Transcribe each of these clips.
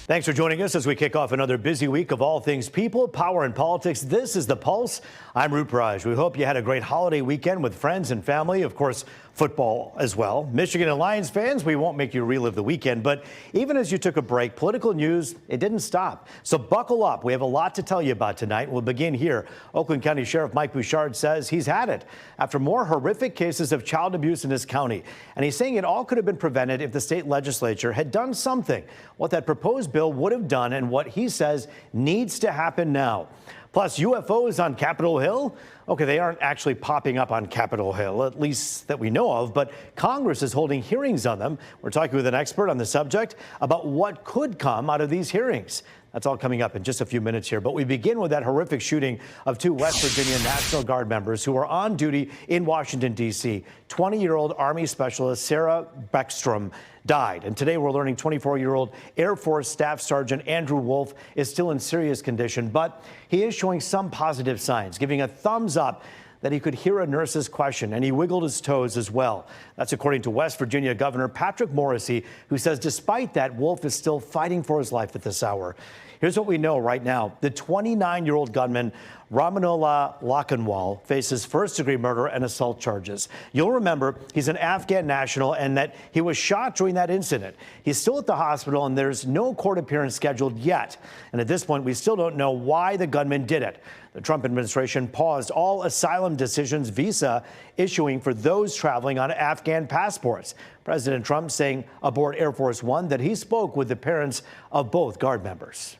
Thanks for joining us as we kick off another busy week of all things people, power, and politics. This is The Pulse. I'm Root Raj. We hope you had a great holiday weekend with friends and family. Of course, football as well. Michigan and Lions fans, we won't make you relive the weekend, but even as you took a break, political news, it didn't stop. So buckle up. We have a lot to tell you about tonight. We'll begin here. Oakland County Sheriff Mike Bouchard says he's had it after more horrific cases of child abuse in his county. And he's saying it all could have been prevented if the state legislature had done something. What that proposed bill would have done and what he says needs to happen now. Plus, UFOs on Capitol Hill. Okay, they aren't actually popping up on Capitol Hill, at least that we know of, but Congress is holding hearings on them. We're talking with an expert on the subject about what could come out of these hearings. That's all coming up in just a few minutes here. But we begin with that horrific shooting of two West Virginia National Guard members who were on duty in Washington, D.C. 20-year-old Army Specialist Sarah Beckstrom died. And today we're learning 24-year-old Air Force Staff Sergeant Andrew Wolf is still in serious condition, but he is showing some positive signs, giving a thumbs up that he could hear a nurse's question, and he wiggled his toes as well. That's according to West Virginia Governor Patrick Morrisey, who says despite that, Wolf is still fighting for his life at this hour. Here's what we know right now. The 29-year-old gunman, Ramanullah Lakhanwal, faces first-degree murder and assault charges. You'll remember he's an Afghan national and that he was shot during that incident. He's still at the hospital, and there's no court appearance scheduled yet. And at this point, we still don't know why the gunman did it. The Trump administration paused all asylum decisions, visa issuing for those traveling on Afghan passports. President Trump saying aboard Air Force One that he spoke with the parents of both Guard members.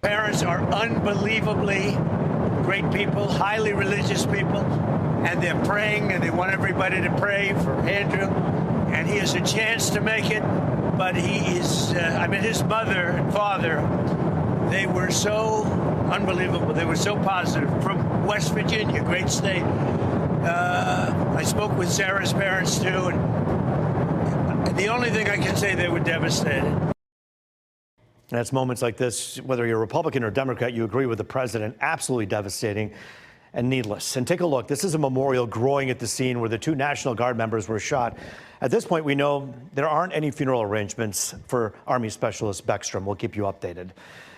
Parents are unbelievably great people, highly religious people, and they're praying, and they want everybody to pray for Andrew, and he has a chance to make it, but he is, his mother and father, they were so unbelievable. They were so positive. From West Virginia, great state. I spoke with Sarah's parents, too, and the only thing I can say, they were devastated. And it's moments like this, whether you're Republican or Democrat, you agree with the president, absolutely devastating and needless. And take a look. This is a memorial growing at the scene where the two National Guard members were shot. At this point, we know there aren't any funeral arrangements for Army Specialist Beckstrom. We'll keep you updated.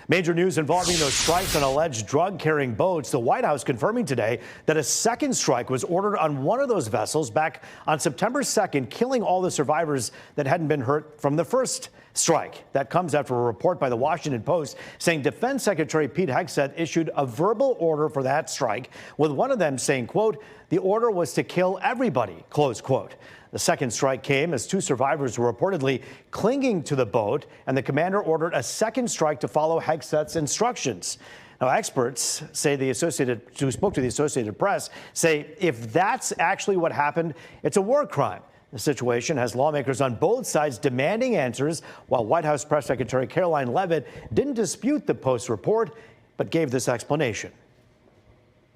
Major news involving those strikes on alleged drug-carrying boats. The White House confirming today that a second strike was ordered on one of those vessels back on September 2nd, killing all the survivors that hadn't been hurt from the first strike. That comes after a report by the Washington Post saying Defense Secretary Pete Hegseth issued a verbal order for that strike, with one of them saying, quote, the order was to kill everybody, close quote. The second strike came as two survivors were reportedly clinging to the boat, and the commander ordered a second strike to follow Hegseth's instructions. Now, experts say who spoke to the Associated Press say if that's actually what happened, it's a war crime. The situation has lawmakers on both sides demanding answers, while White House Press Secretary Caroline Leavitt didn't dispute the Post report, but gave this explanation.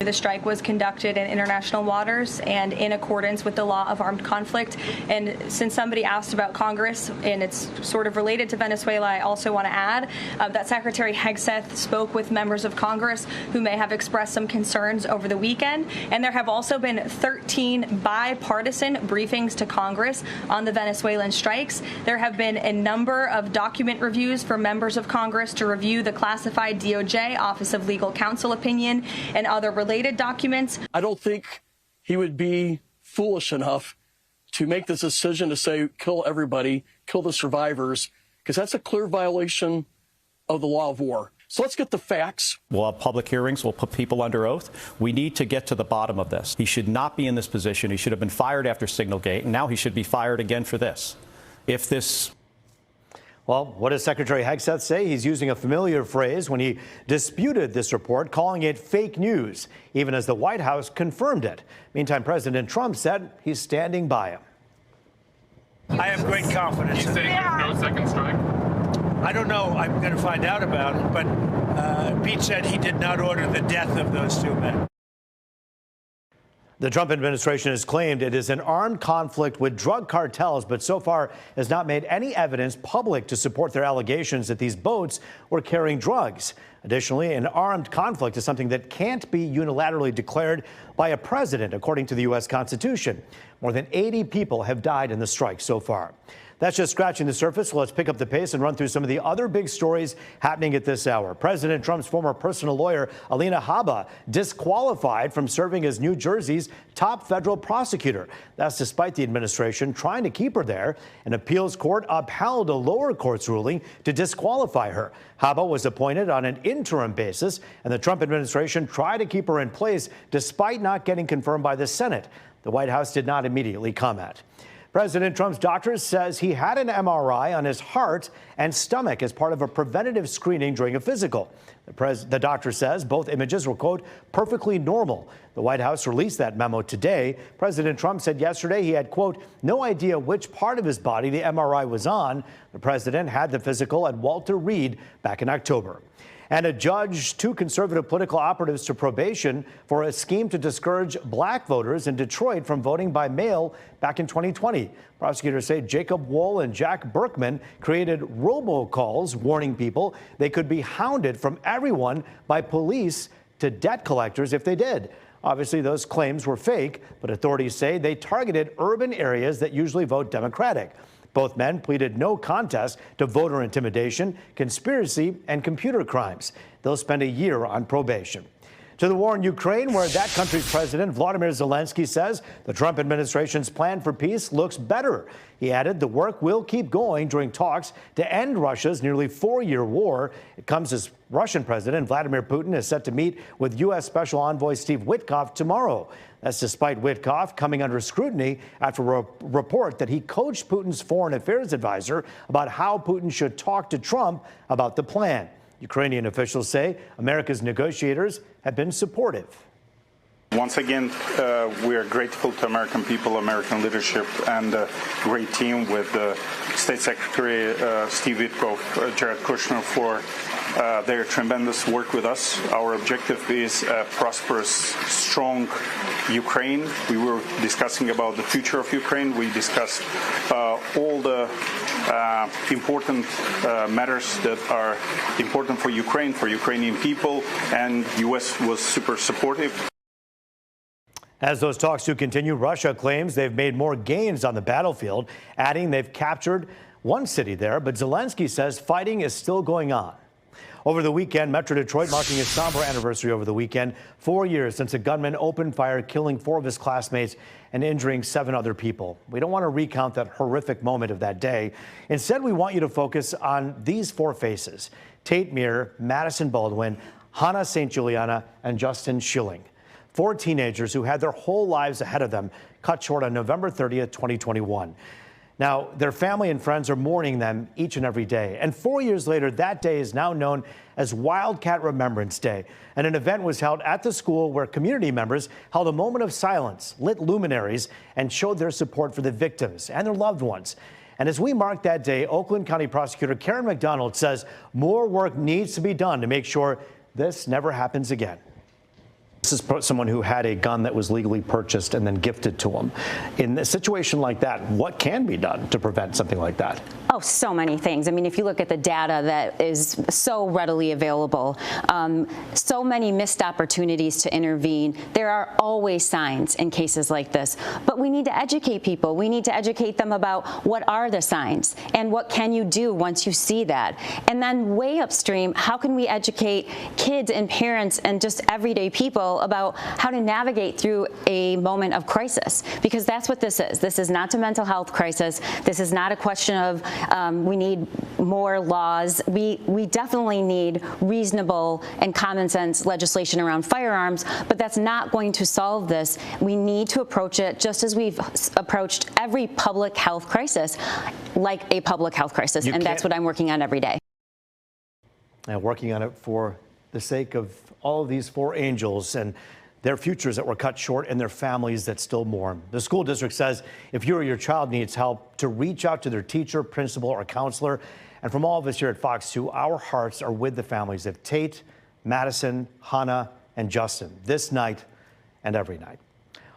The strike was conducted in international waters and in accordance with the law of armed conflict. And since somebody asked about Congress, and it's sort of related to Venezuela, I also want to add that Secretary Hegseth spoke with members of Congress who may have expressed some concerns over the weekend. And there have also been 13 bipartisan briefings to Congress on the Venezuelan strikes. There have been a number of document reviews for members of Congress to review the classified DOJ Office of Legal Counsel opinion and other related documents. I don't think he would be foolish enough to make this decision to say, kill everybody, kill the survivors, because that's a clear violation of the law of war. So let's get the facts. We'll have public hearings. We'll put people under oath. We need to get to the bottom of this. He should not be in this position. He should have been fired after Signalgate, and now he should be fired again for this. If this... Well, what does Secretary Hegseth say? He's using a familiar phrase when he disputed this report, calling it fake news, even as the White House confirmed it. Meantime, President Trump said he's standing by him. I have great confidence. He's saying there's no second strike? I don't know. I'm going to find out about it. But Pete said he did not order the death of those two men. The Trump administration has claimed it is an armed conflict with drug cartels, but so far has not made any evidence public to support their allegations that these boats were carrying drugs. Additionally, an armed conflict is something that can't be unilaterally declared by a president, according to the U.S. Constitution. More than 80 people have died in the strike so far. That's just scratching the surface. So let's pick up the pace and run through some of the other big stories happening at this hour. President Trump's former personal lawyer, Alina Habba, disqualified from serving as New Jersey's top federal prosecutor. That's despite the administration trying to keep her there. An appeals court upheld a lower court's ruling to disqualify her. Habba was appointed on an interim basis, and the Trump administration tried to keep her in place despite not getting confirmed by the Senate. The White House did not immediately comment. President Trump's doctor says he had an MRI on his heart and stomach as part of a preventative screening during a physical. The doctor says both images were, quote, perfectly normal. The White House released that memo today. President Trump said yesterday he had, quote, no idea which part of his body the MRI was on. The president had the physical at Walter Reed back in October. And a judge, 2 conservative political operatives to probation for a scheme to discourage black voters in Detroit from voting by mail back in 2020. Prosecutors say Jacob Wohl and Jack Berkman created robocalls warning people they could be hounded from everyone by police to debt collectors if they did. Obviously, those claims were fake, but authorities say they targeted urban areas that usually vote Democratic. Both men pleaded no contest to voter intimidation, conspiracy, and computer crimes. They'll spend a year on probation. To the war in Ukraine, where that country's president, Volodymyr Zelensky, says the Trump administration's plan for peace looks better. He added the work will keep going during talks to end Russia's nearly 4-year war. It comes as Russian President Vladimir Putin is set to meet with U.S. Special Envoy Steve Witkoff tomorrow. That's despite Witkoff coming under scrutiny after a report that he coached Putin's foreign affairs advisor about how Putin should talk to Trump about the plan. Ukrainian officials say America's negotiators have been supportive. Once again, we are grateful to American people, American leadership, and a great team with State Secretary Steve Witkoff, Jared Kushner for their tremendous work with us. Our objective is a prosperous, strong Ukraine. We were discussing about the future of Ukraine. We discussed all the important matters that are important for Ukraine, for Ukrainian people, and the U.S. was super supportive. As those talks do continue, Russia claims they've made more gains on the battlefield, adding they've captured one city there, but Zelensky says fighting is still going on. Over the weekend, Metro Detroit marking a somber anniversary over the weekend, 4 years since a gunman opened fire, killing 4 of his classmates and injuring 7 other people. We don't want to recount that horrific moment of that day. Instead, we want you to focus on these 4 faces: Tate Meir, Madison Baldwin, Hannah St. Juliana, and Justin Schilling. 4 teenagers who had their whole lives ahead of them, cut short on November 30th, 2021. Now, their family and friends are mourning them each and every day. And 4 years later, that day is now known as Wildcat Remembrance Day. And an event was held at the school where community members held a moment of silence, lit luminaries, and showed their support for the victims and their loved ones. And as we mark that day, Oakland County Prosecutor Karen McDonald says more work needs to be done to make sure this never happens again. This is someone who had a gun that was legally purchased and then gifted to him. In a situation like that, what can be done to prevent something like that? Oh, so many things. I mean, if you look at the data that is so readily available, so many missed opportunities to intervene. There are always signs in cases like this, but we need to educate people. We need to educate them about what are the signs and what can you do once you see that. And then way upstream, how can we educate kids and parents and just everyday people about how to navigate through a moment of crisis? Because that's what this is. This is not a mental health crisis. This is not a question of we need more laws. We definitely need reasonable and common sense legislation around firearms, but that's not going to solve this. We need to approach it just as we've approached every public health crisis, like a public health crisis, and that's what I'm working on every day. And working on it for the sake of all of these 4 angels and their futures that were cut short and their families that still mourn. The school district says if you or your child needs help, to reach out to their teacher, principal, or counselor. And from all of us here at Fox 2, our hearts are with the families of Tate, Madison, Hannah, and Justin this night and every night.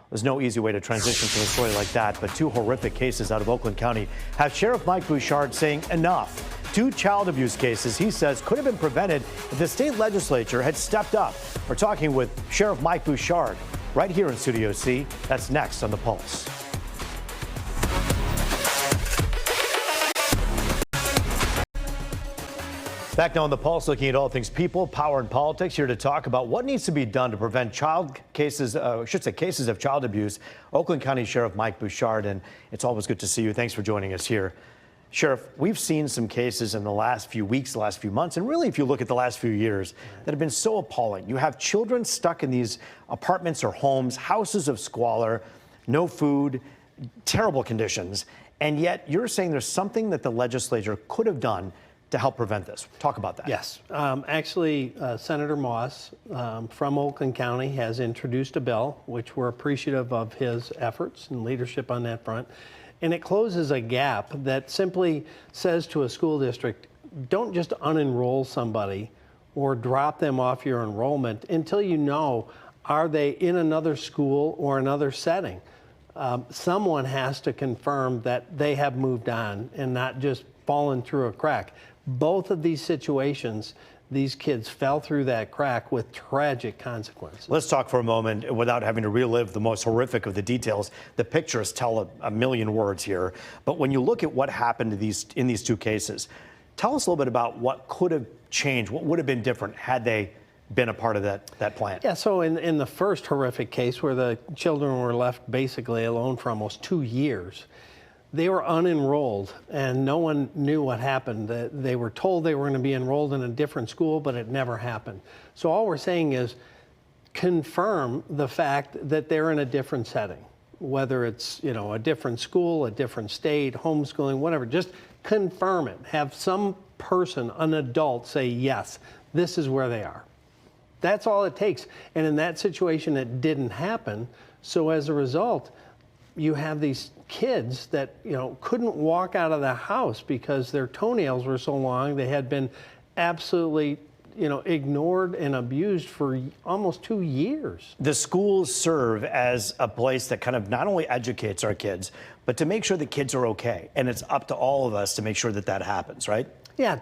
There's no easy way to transition from a story like that, but 2 horrific cases out of Oakland County have Sheriff Mike Bouchard saying enough. 2 child abuse cases he says could have been prevented if the state legislature had stepped up. We're talking with Sheriff Mike Bouchard right here in Studio C. That's next on The Pulse. Back now on The Pulse, looking at all things people, power, and politics, here to talk about what needs to be done to prevent cases of child abuse. Oakland County Sheriff Mike Bouchard, and it's always good to see you. Thanks for joining us here. Sheriff, we've seen some cases in the last few weeks, the last few months, and really if you look at the last few years, that have been so appalling. You have children stuck in these apartments or homes, houses of squalor, no food, terrible conditions, and yet you're saying there's something that the legislature could have done to help prevent this. Talk about that. Yes. Actually, Senator Moss from Oakland County has introduced a bill, which we're appreciative of his efforts and leadership on that front. And it closes a gap that simply says to a school district, don't just unenroll somebody or drop them off your enrollment until you know, are they in another school or another setting? Someone has to confirm that they have moved on and not just fallen through a crack. Both of these situations, these kids fell through that crack with tragic consequences. Let's talk for a moment without having to relive the most horrific of the details. The pictures tell a million words here. But when you look at what happened in these 2 cases, tell us a little bit about what could have changed, what would have been different had they been a part of that plan. Yeah, so in the first horrific case where the children were left basically alone for almost 2 years, they were unenrolled and no one knew what happened. They were told they were going to be enrolled in a different school, but it never happened. So all we're saying is confirm the fact that they're in a different setting, whether it's, you know, a different school, a different state, homeschooling, whatever. Just confirm it. Have some person, an adult, say, yes, this is where they are. That's all it takes. And in that situation, it didn't happen. So as a result, you have these kids that, you know, couldn't walk out of the house because their toenails were so long. They had been absolutely, you know, ignored and abused for almost 2 years. The schools serve as a place that kind of not only educates our kids, but to make sure the kids are okay. And it's up to all of us to make sure that that happens, right? Yeah,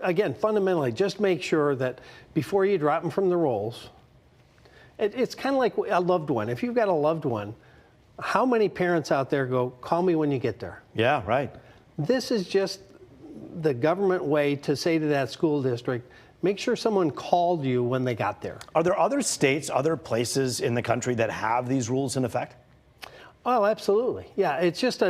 again, fundamentally, just make sure that before you drop them from the rolls, it's kind of like a loved one. If you've got a loved one, how many parents out there go, call me when you get there? Yeah, right. This is just the government way to say to that school district, make sure someone called you when they got there. Are there other states, other places in the country that have these rules in effect? Oh, absolutely. Yeah, it's just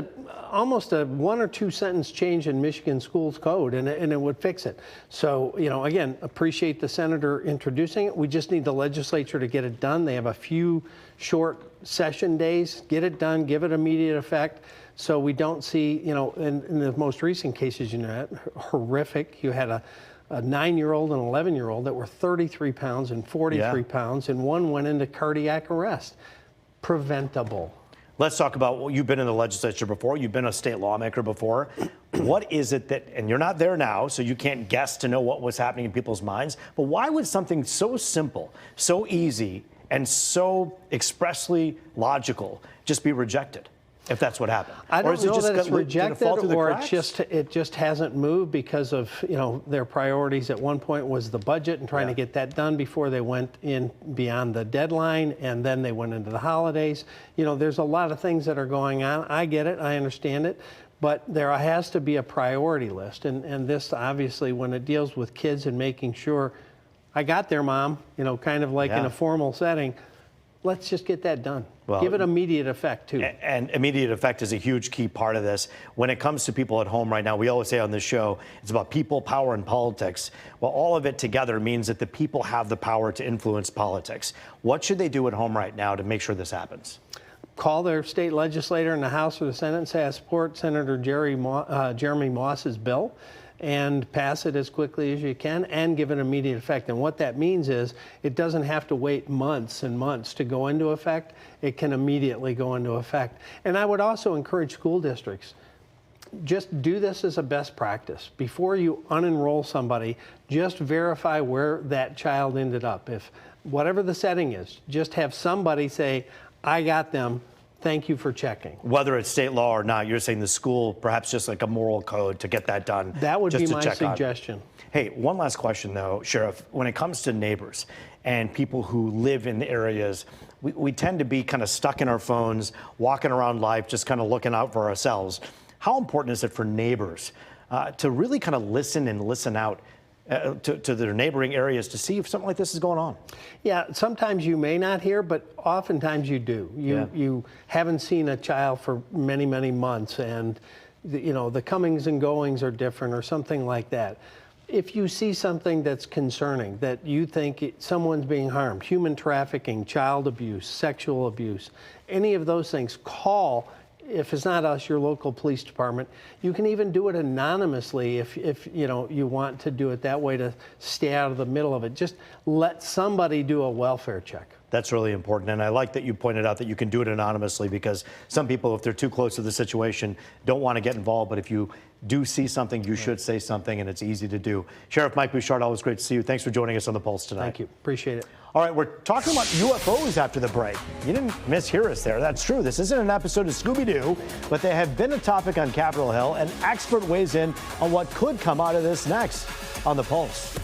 almost a 1 or 2 sentence change in Michigan schools code, and it would fix it. So, you know, again, appreciate the senator introducing it. We just need the legislature to get it done. They have a few short session days. Get it done, give it immediate effect, so we don't see, you know, in the most recent cases, you know, horrific. You had a 9-year-old and 11-year-old that were 33 pounds and 43 pounds, and one went into cardiac arrest. Preventable. Let's talk about, well, you've been in the legislature before, you've been a state lawmaker before. What is it that, and you're not there now, so you can't guess to know what was happening in people's minds, but why would something so simple, so easy, and so expressly logical just be rejected, if that's what happened? I don't know that it's rejected, or it just hasn't moved because of, you know, their priorities at one point was the budget and trying to get that done before they went in beyond the deadline, and then they went into the holidays. You know, there's a lot of things that are going on. I get it, I understand it, but there has to be a priority list, and this obviously, when it deals with kids and making sure, I got there, Mom, you know, kind of like in a formal setting, let's just get that done. Well, give it immediate effect, too. And immediate effect is a huge key part of this. When it comes to people at home right now, we always say on this show, it's about people, power, and politics. Well, all of it together means that the people have the power to influence politics. What should they do at home right now to make sure this happens? Call their state legislator in the House or the Senate and say, I support Senator Jeremy Moss's bill, and pass it as quickly as you can and give it immediate effect. And what that means is it doesn't have to wait months and months to go into effect. It can immediately go into effect. And I would also encourage school districts, just do this as a best practice. Before you unenroll somebody, just verify where that child ended up. If whatever the setting is, just have somebody say, I got them thank you for checking. Whether it's state law or not, you're saying the school, perhaps just like a moral code to get that done. That would just be to my check on. suggestion. Hey, one last question though, Sheriff. When it comes to neighbors and people who live in the areas, we tend to be kind of stuck in our phones, walking around life, just kind of looking out for ourselves. How important is it for neighbors to really kind of listen and listen out to their neighboring areas to see if something like this is going on? Yeah, sometimes you may not hear, but oftentimes you do. You haven't seen a child for many, many months, and the comings and goings are different or something like that. If you see something that's concerning, that you think someone's being harmed, human trafficking, child abuse, sexual abuse, any of those things, call. If it's not us, your local police department. You can even do it anonymously if you want to do it that way to stay out of the middle of it. Just let somebody do a welfare check. That's really important. And I like that you pointed out that you can do it anonymously, because some people, if they're too close to the situation, don't want to get involved. But if you do see something, you should say something, and it's easy to do. Sheriff Mike Bouchard, always great to see you. Thanks for joining us on The Pulse tonight. Thank you. Appreciate it. All right, we're talking about UFOs after the break. You didn't mishear us there. That's true. This isn't an episode of Scooby-Doo, but they have been a topic on Capitol Hill. An expert weighs in on what could come out of this next on The Pulse.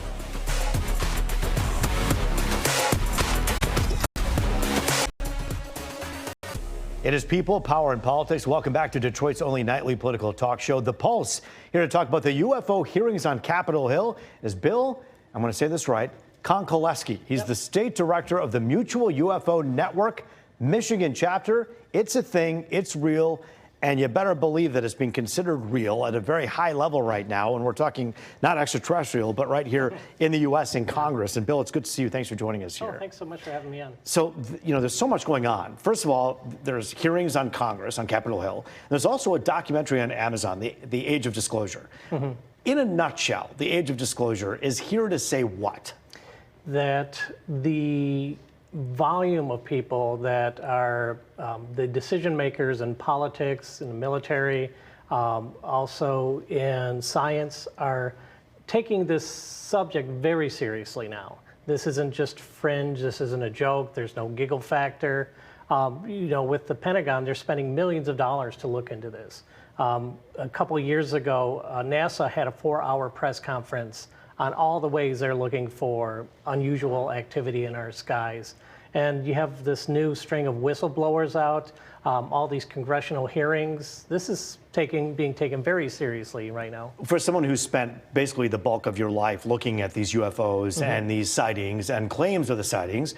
It is People, Power, and Politics. Welcome back to Detroit's only nightly political talk show, The Pulse. Here to talk about the UFO hearings on Capitol Hill is Bill, I'm going to say this right, Konkoleski. He's the state director of the Mutual UFO Network, Michigan chapter. It's a thing, it's real, and you better believe that it's being considered real at a very high level right now. And we're talking not extraterrestrial, but right here in the U.S. in Congress. And Bill, it's good to see you. Thanks for joining us here. Oh, thanks so much for having me on. So, there's so much going on. First of all, there's hearings on Congress, on Capitol Hill. There's also a documentary on Amazon, The Age of Disclosure. Mm-hmm. In a nutshell, The Age of Disclosure is here to say what? That the volume of people that are the decision makers in politics, in the military, also in science, are taking this subject very seriously now. This isn't just fringe, this isn't a joke, there's no giggle factor. With the Pentagon, they're spending millions of dollars to look into this. A couple of years ago, NASA had a 4-hour press conference on all the ways they're looking for unusual activity in our skies. And you have this new string of whistleblowers out, all these congressional hearings. This is being taken very seriously right now. For someone who's spent basically the bulk of your life looking at these UFOs and these sightings and claims of the sightings,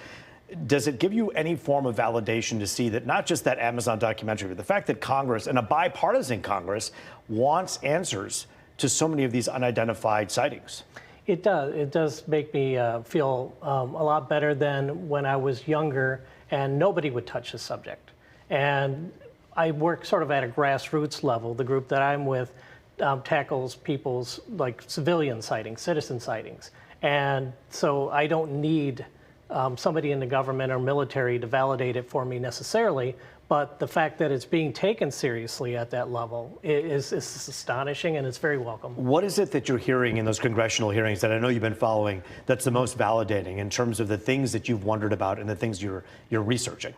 does it give you any form of validation to see that not just that Amazon documentary, but the fact that Congress, and a bipartisan Congress, wants answers to so many of these unidentified sightings? It does. It does make me feel a lot better than when I was younger and nobody would touch the subject. And I work sort of at a grassroots level. The group that I'm with tackles people's like civilian sightings, citizen sightings. And so I don't need somebody in the government or military to validate it for me necessarily. But the fact that it's being taken seriously at that level is astonishing, and it's very welcome. What is it that you're hearing in those congressional hearings that I know you've been following that's the most validating in terms of the things that you've wondered about and the things you're researching?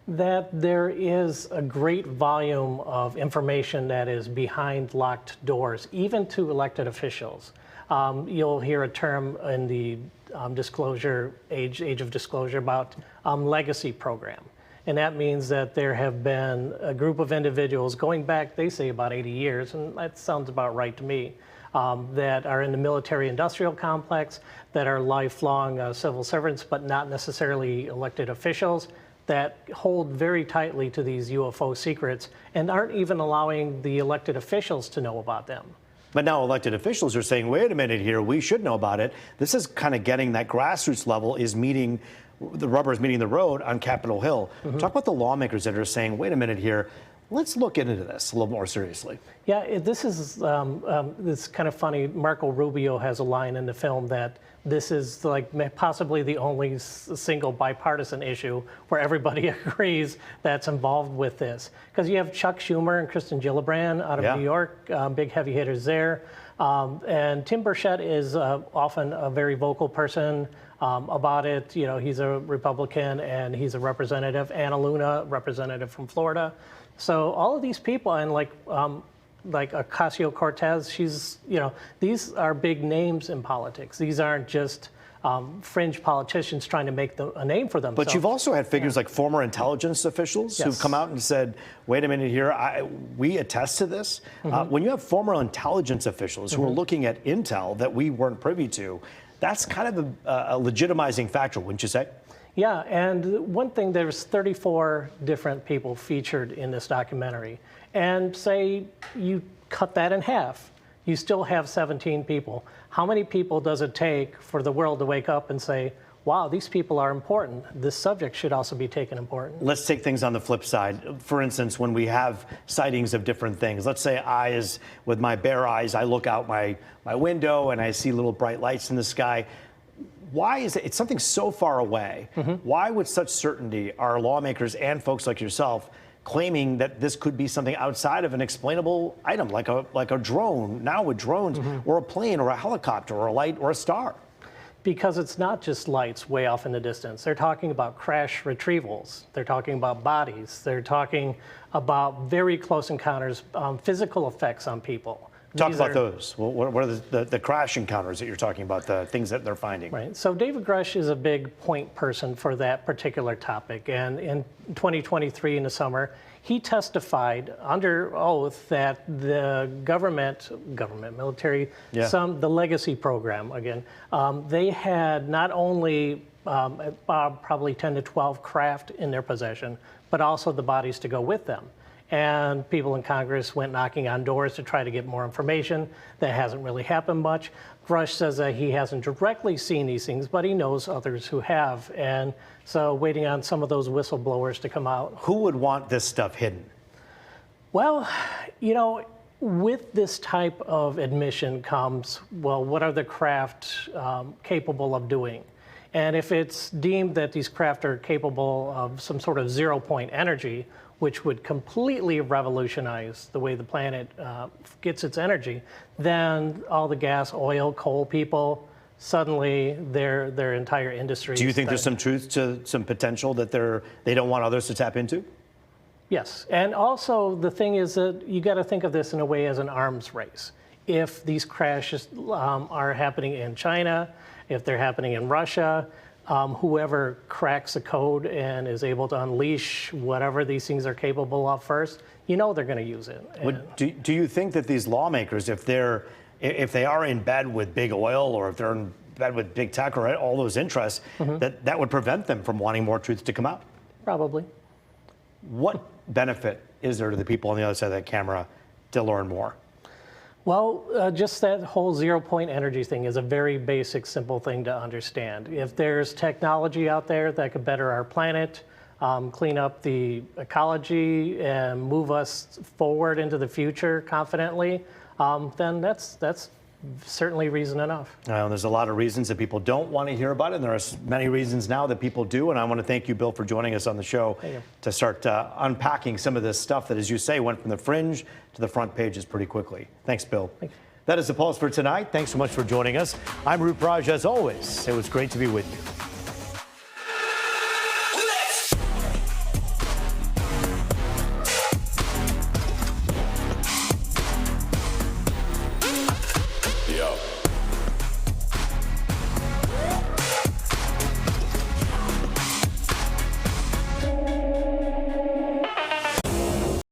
That there is a great volume of information that is behind locked doors, even to elected officials. You'll hear a term in the age of disclosure about legacy program. And that means that there have been a group of individuals going back, they say about 80 years, and that sounds about right to me, that are in the military-industrial complex, that are lifelong civil servants, but not necessarily elected officials, that hold very tightly to these UFO secrets and aren't even allowing the elected officials to know about them. But now elected officials are saying, wait a minute here, we should know about it. This is kind of getting that grassroots level is meeting, the rubber is meeting the road on Capitol Hill. Talk about the lawmakers that are saying, wait a minute here, let's look into this a little more seriously. Yeah, this is it's kind of funny. Marco Rubio has a line in the film that this is like possibly the only single bipartisan issue where everybody agrees that's involved with this. Because you have Chuck Schumer and Kristen Gillibrand out of New York, big heavy hitters there. And Tim Burchett is often a very vocal person. about it. You know, he's a Republican and he's a representative. Anna Luna, representative from Florida. So all of these people, and like Ocasio-Cortez, she's, you know, these are big names in politics. These aren't just fringe politicians trying to make a name for themselves. But you've also had figures like former intelligence officials who've come out and said, wait a minute here, we attest to this. When you have former intelligence officials who are looking at intel that we weren't privy to, that's kind of a legitimizing factor, wouldn't you say? Yeah, and one thing, there's 34 different people featured in this documentary. And say you cut that in half, you still have 17 people. How many people does it take for the world to wake up and say, wow, these people are important. This subject should also be taken important. Let's take things on the flip side. For instance, when we have sightings of different things, let's say with my bare eyes, I look out my window and I see little bright lights in the sky. Why is it's something so far away? Why with such certainty are lawmakers and folks like yourself claiming that this could be something outside of an explainable item, like a drone, now with drones, or a plane or a helicopter or a light or a star? Because it's not just lights way off in the distance. They're talking about crash retrievals. They're talking about bodies. They're talking about very close encounters, physical effects on people. Talk about those. What are the crash encounters that you're talking about, the things that they're finding? Right. So David Grush is a big point person for that particular topic. And in 2023 in the summer, he testified under oath that the government, military, the legacy program, again, they had not only probably 10 to 12 craft in their possession, but also the bodies to go with them. And people in Congress went knocking on doors to try to get more information. That hasn't really happened much. Grush says that he hasn't directly seen these things, but he knows others who have. And so waiting on some of those whistleblowers to come out. Who would want this stuff hidden? Well, you know, with this type of admission comes, well, what are the craft capable of doing? And if it's deemed that these craft are capable of some sort of zero-point energy, which would completely revolutionize the way the planet gets its energy, then all the gas, oil, coal people, suddenly their entire industry. Do you think there's some truth to some potential that they don't want others to tap into? Yes, and also the thing is that you got to think of this in a way as an arms race. If these crashes are happening in China, if they're happening in Russia, whoever cracks the code and is able to unleash whatever these things are capable of first, you know they're going to use it. Do you think that these lawmakers, if they are in bed with big oil or if they're in bed with big tech or all those interests, that would prevent them from wanting more truth to come out? Probably. What benefit is there to the people on the other side of that camera to learn more? Well, just that whole zero-point energy thing is a very basic, simple thing to understand. If there's technology out there that could better our planet, clean up the ecology, and move us forward into the future confidently, then that's certainly reason enough. There's a lot of reasons that people don't want to hear about it, and there are many reasons now that people do, and I want to thank you, Bill, for joining us on the show to start unpacking some of this stuff that, as you say, went from the fringe to the front pages pretty quickly. Thanks, Bill. Thanks. That is the Pulse for tonight. Thanks so much for joining us. I'm Roop Raj, as always. It was great to be with you.